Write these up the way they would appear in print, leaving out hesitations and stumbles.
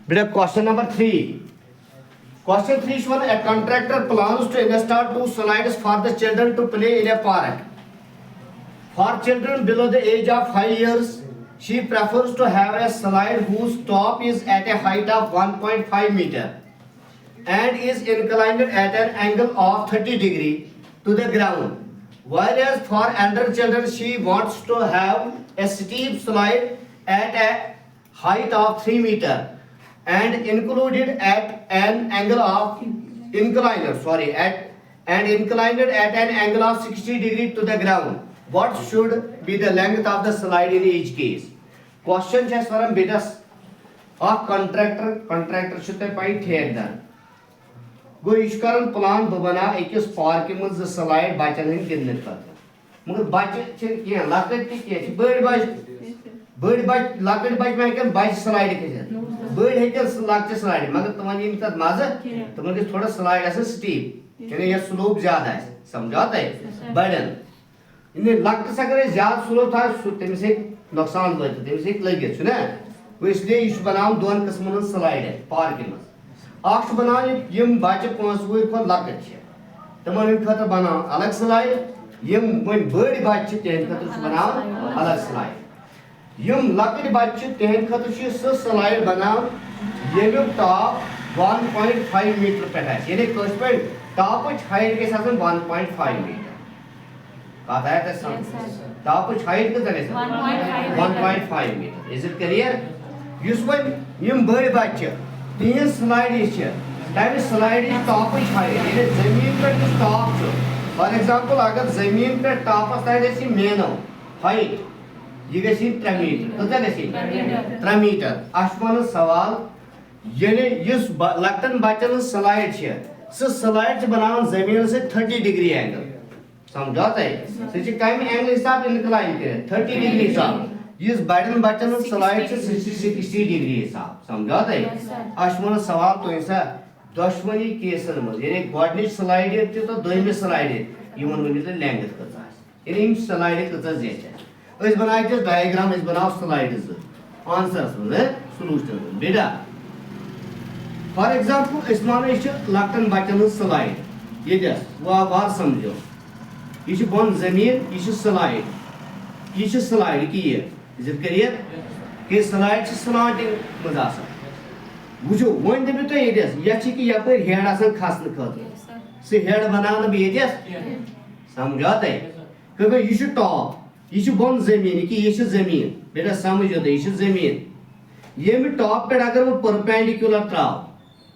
Beta question number 3. Question 3 is one, a contractor plans to install 2 slides for the children to play in a park. For children below the age of 5 years, she prefers to have a slide whose top is at a height of 1.5 meter and is inclined at an angle of 30 degree to the ground. Whereas for elder children, she wants to have a steep slide at a height of 3 meter and included at an angle of inclined at an angle of 60 degree to the ground. What should be the length of the slide in each case? Question is from betas of contractor should the pay ठेकेदार गो इश करन plan बना एकस park में slide बचन हन गिंदन खतर मगर बच्चे क्या लकट क्या बड़ बच लकट बच में हेकन बच स्लाइड खिचत बड़ हेकन लकट स्लाइड मगर तुमन इन तत मजा तुमन के थोड़ा स्लाइड आसे स्टीप यानी ये स्लोप ज्यादा है समझाता है बर्डन इन्हें लकट से अगर ज्यादा स्लोप था तम से नुकसान वात तम से लगित ना वो इसलिए इस बनाम दोन किस्मन स्लाइड है पार्क में आख बनान यम बच्चे 5 वुर खो लकट तमन इन खतर बनान अलग स्लाइड यम वन बड़ बच्चे तेन खतर बनान अलग स्लाइड यम लकट बच्चे तेन खतर सो स्लाइड बनान यम टॉप 1.5 मीटर पे है यानी कस पे टॉप हाइट के साथ 1.5 मीटर कहा है तो टॉप हाइट के साथ 1.5 मीटर इज इट क्लियर युस वन यम बड़ बच्चे तीन स्लाइड तम स्लाइड टॉप हाइट यानी जमीन पे टॉप फॉर एग्जांपल अगर जमीन पे टॉपस तक मेनो हाइट यह गई 3 मीटर कत 3 मीटर अन सवाल यानी इस लकटन बच्चन स्लाइड सह स्लाइड बनान जमीन से 30 डिग्री एंगल समझा सह कम एंगल हिसाब इनक्लाइन कर 30 डिग्री हिसाब इस बड़न बच्चन स्लाइड से 60 डिग्री हिसाब समझा अन सवाल तो सा दशवनी केसन मज यानी गोडनिच स्लाइड तो दोयमिस स्लाइड यमन वन लेंथ कत यानी स्लाइड कत जे बनाए डायग्राम बनाओ स्लाइड आंसर सोलूशन बेटा फॉर एग्जांपल मान लकटन बच्चन स्लाइड ये वार समझो यह बन जमीन यह स्लाइड की क्लियर कि स्लाइड स्लांटिंग मज वो वन दपो तुम ये यप हेड खसन खतर सह हेड बनाना बह समझा क्योंकि यह टॉप यह बन जमीन कि यह जमीन बेटा समझो तो यह जमीन ये टॉप पे अगर वो परपेंडिकुलर त्राव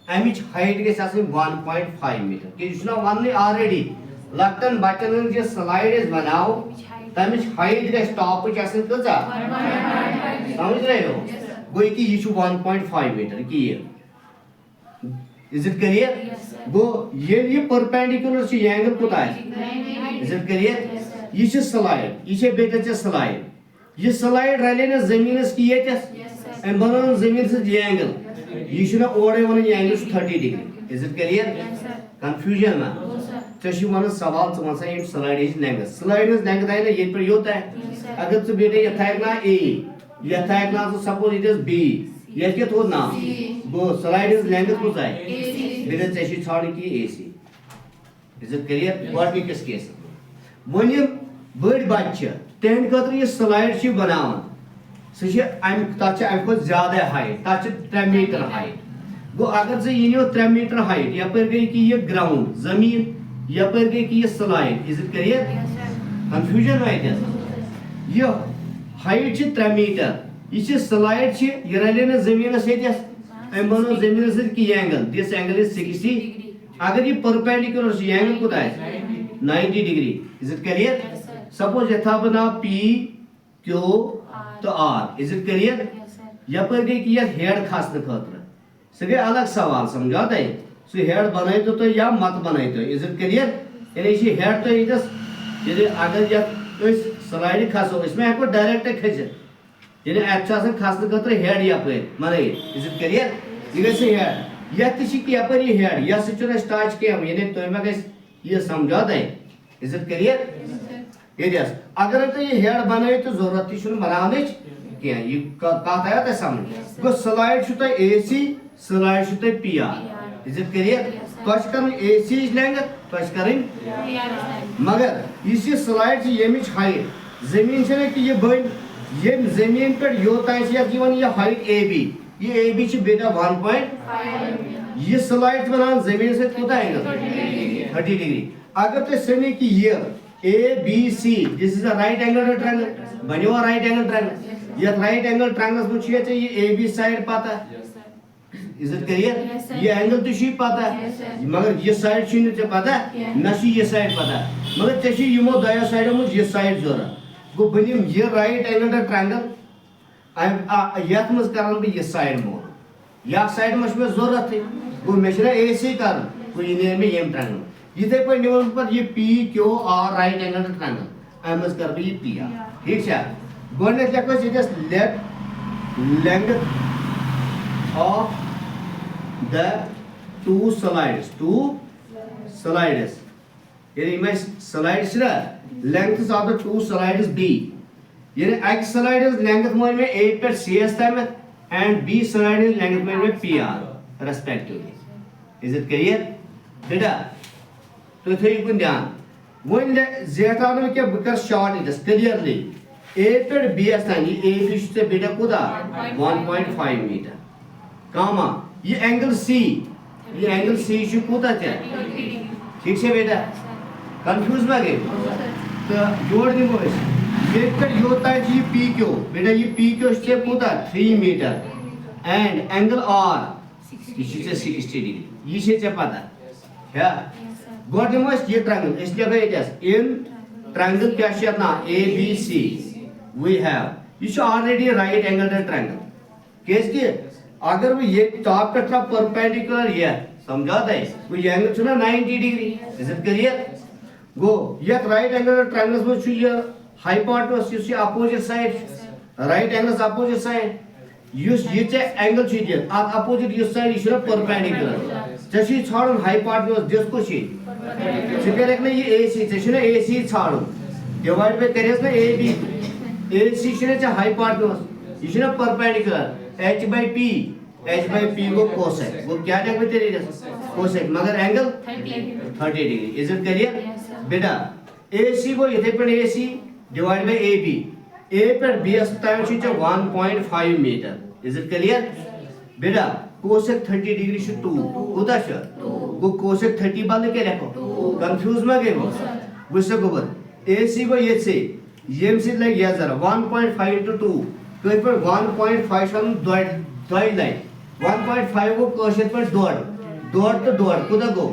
अमिच हाइट गई 1.5 मीटर कि वन ऑलरेडी लकटन बच्चन जो स्लाइड बनाओ तमिच हाइट गई टॉप कजा समझ रहे हो गो कि यह 1.5 मीटर की इज इट क्लियर गो ये परपेंडिकुलर एंगल कोता इज इट क्लियर यह स्लाइड यह बेटे स्लाइड यह स्लाइड रले ना जमीन की बना जमीन से एंगल यह ओर one angle 30 degree is it clear confusion ना वन सवाल वन स्लाइड लेंथ आई ना ये पे योत है अगर तू बेटे ये थक ना ए ये थक ना तो सपोज इट इज बी ये क्या थोड़ ना वो स्लाइड लेंथ कुछ है बेटे चाहिए छाड़ की एसी is it clear what we किस केस वन बड़ बच्चे तेहन खतर यह स्लाइड बनान सह ज्यादा हाइट तथ 3 मीटर हाइट गो अगर से यह 3 मीटर हाइट यप गई कि यह ग्राउंड जमीन यप गई कि यह slide is it clear confusion वात यह हाइट 3 मीटर यह स्लाइड यह रले ना जमीन बनो जमीन से कि एंगल दिस एंगल इज 60 अगर यह परपेंडिकुलर एंगल कोता 90 degree is it clear suppose यथा बना पी क्यू तो R is it clear yep गई कि यह हेड खसन खतर सह गई अलग सवाल समझा सह हेड बन तो या मत बन इज इट क्लियर यानी यह हेड तो ये अगर ये स्लाइड खसो इसमें हेको डायरेक्ट खसित यानी अत खसन खतर हेड यप बन इज इट क्लियर यह गई हेड यप हेड यह टच कह यानी तुम गई समझा इज इट क्लियर ये अगर तो ये हेड बन तो जरूरत बनान क्या ये कत आया तक समझ गो स्लाइड छु तय AC स्लाइड छु तय PR इज इट क्लियर तो कर AC लेंगे तो कर मगर इस स्लाइड यमिच हाइट जमीन से कि ये बन ये जमीन पे योतान से ये हाइट AB ये AB छि बेटा 1.5 ये स्लाइड बनान जमीन से कितना एंगल 30 डिग्री अगर तो सनी कि ये ABC this is a right angle triangle बनियो राइट एंगल ट्रायंगल ये राइट एंगल ट्रायंगल में ये AB साइड पता इज इट क्लियर ये एंगल तो शी पता मगर ये साइड छि न पता न छि ये साइड पता मगर ते छि यमो दया साइड में ये साइड जरा गो बनिम ये राइट एंगल ट्रायंगल यत मज करन बे ये साइड मोर या साइड में जरूरत गो मे AC कर गो ये में यम ट्रायंगल इथे पे निवन पर ये PQR राइट एंगल ट्रायंगल मज कर बे ये PR ठीक है गोने लेको is let length of the two slides यानी मैं slides ना length of the two slides B यानी एक slide is length में A पर CS तक and B slide is length में PR respectively is it clear बेटा तो थे ये कुछ ध्यान वो इन ज़्यादा ना क्या बकर short is clearly A पर BS तक ये A भी से बेटा कुदा 1.5 मीटर कामा ये एंगल C शु कोता है ठीक है बेटा कंफ्यूज में गए तो जोड़ दिमो ये कर योता है जी PQ बेटा ये PQ से कोता 3 मीटर एंड एंगल R ये से 60 डिग्री ये से पता क्या गोड़ दिमो ये ट्रायंगल इसलिए गए जैसे इन ट्रायंगल क्या है ना ABC we have ये already right angle triangle case के अगर वो ये टॉप का तरफ परपेंडिकुलर ये समझा दे वो ये एंगल चुना 90 डिग्री इज इट क्लियर गो ये राइट एंगल ट्रायंगल में छु ये hypotenuse is opposite side right angle opposite side use ये एंगल छु ये अपोजिट ये साइड इज परपेंडिकुलर जैसे छाड़न हाइपोटेनस जिसको छि सिपर एक ने ये AC जैसे AC छाड़ो डिवाइड पे करेस ना AB AC छु हाइपोटेनस इज परपेंडिकुलर H/P को कोसेक वो क्या देख में तेरी कोसेक मगर angle 30 degree is it clear बेटा AC को इथे पर AC divide by AB A पर BS टाइम छि 1.5 मीटर इज इट क्लियर बेटा कोसेक 30 डिग्री छु 2 कोता छ वो कोसेक 30 बाल के लिखो कंफ्यूज में गए वो से गोबर AC को ये से येम से लग गया जरा 1.5 into 2 तो इस पर 1.5 हम दोई लाइन 1.5 को कोशेट पर दोड़ कुदा गो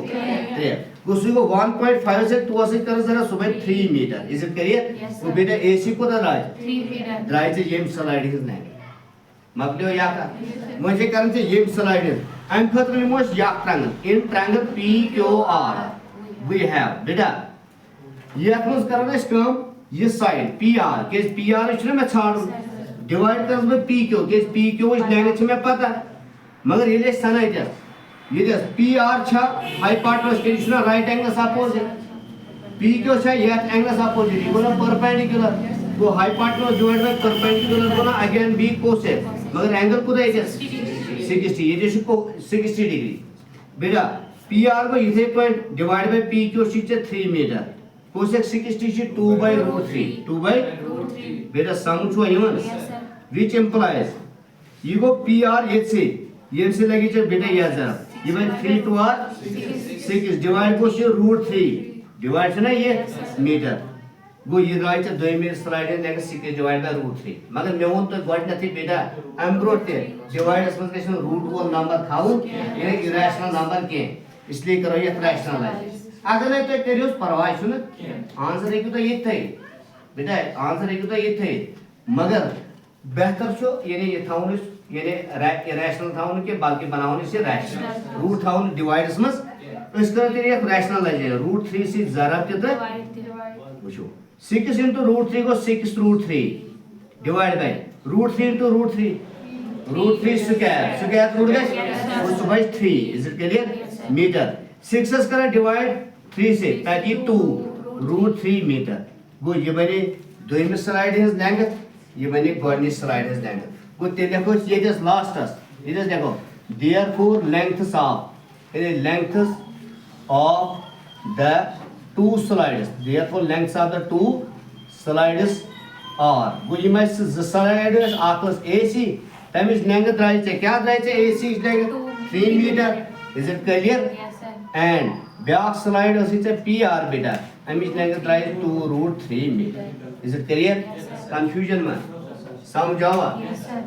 गुस्सी को 1.5 से 2 से कर जरा सुबह 3 मीटर इज इट क्लियर वो बेटा AC को दा राज 3 मीटर राइट से येम स्लाइड इज नहीं मगलियो या का मुझे करन से येम स्लाइड एंड खतर मोस या triangle in triangle PQR we have बेटा ये अपनस करना इसको ये साइड PR के PR इस में छाड़ू डिवाइड कर में PQ के PQ इस लेंगे में पता मगर ये ले सना है ये PR छा हाइपोटेनस के इस राइट एंगल अपोजिट PQ छा ये एंगल अपोजिट ये बोला परपेंडिकुलर वो हाइपोटेनस डिवाइड बाय परपेंडिकुलर बोला अगेन B कोसेक मगर एंगल को है 60 ये जो 60 डिग्री बेटा PR को इथे पॉइंट डिवाइड बाय PQ शीचे 3 मीटर कोसेक 60 शी 2/√3 बेटा समझो यमन which implies you go PR ये से लगी च बेटा ये जरा ये बाय 3 to R 6 डिवाइड को से √3 डिवाइड है ना ये मीटर गो ये राइट दो में स्लाइड है नेक्स्ट 6 डिवाइड बाय √3 मगर मैं वो तो गॉड नथी बेटा एम्ब्रोड ते डिवाइड एक्सप्रेशन √1 नंबर खाऊ ये इरेशनल नंबर के इसलिए करो ये फ्रैक्शनलाइज अगर नहीं तो करियो परवाह सुन आंसर एक तो ये थे बेटा आंसर एक तो ये थे मगर बेहतर छो यानी ये थाउन यानी रैशनल थाउन के बाकी बनाउन से रैशनल रूट थाउन डिवाइड्स मस इस तरह तेरे एक रैशनलाइज है √3 से जरा के तो पूछो 6 into √3 को 6√3 divide by √3 into √3 square root गए उस by 3 is it clear metre 6 करें डिवाइड 3 से ताकि 2 √3 मीटर वो ये बने दो में स्लाइड है लेंथ ये बने गोडनी स्लाइड हज लेंथ गो ते देखो ये दिस लास्टस ये दिस देखो therefore lengths of lengths of the two slides therefore lengths of the two slides are गो यम स्लाइड्स आकस AC तमिच लेंथ द्राय क्या द्राय AC length 3 metre is it clear Yes, sir. And back slide PR बेटा अमिच लेंथ द्राय 2√3 metre is it clear confusion में समझावा Yes, sir.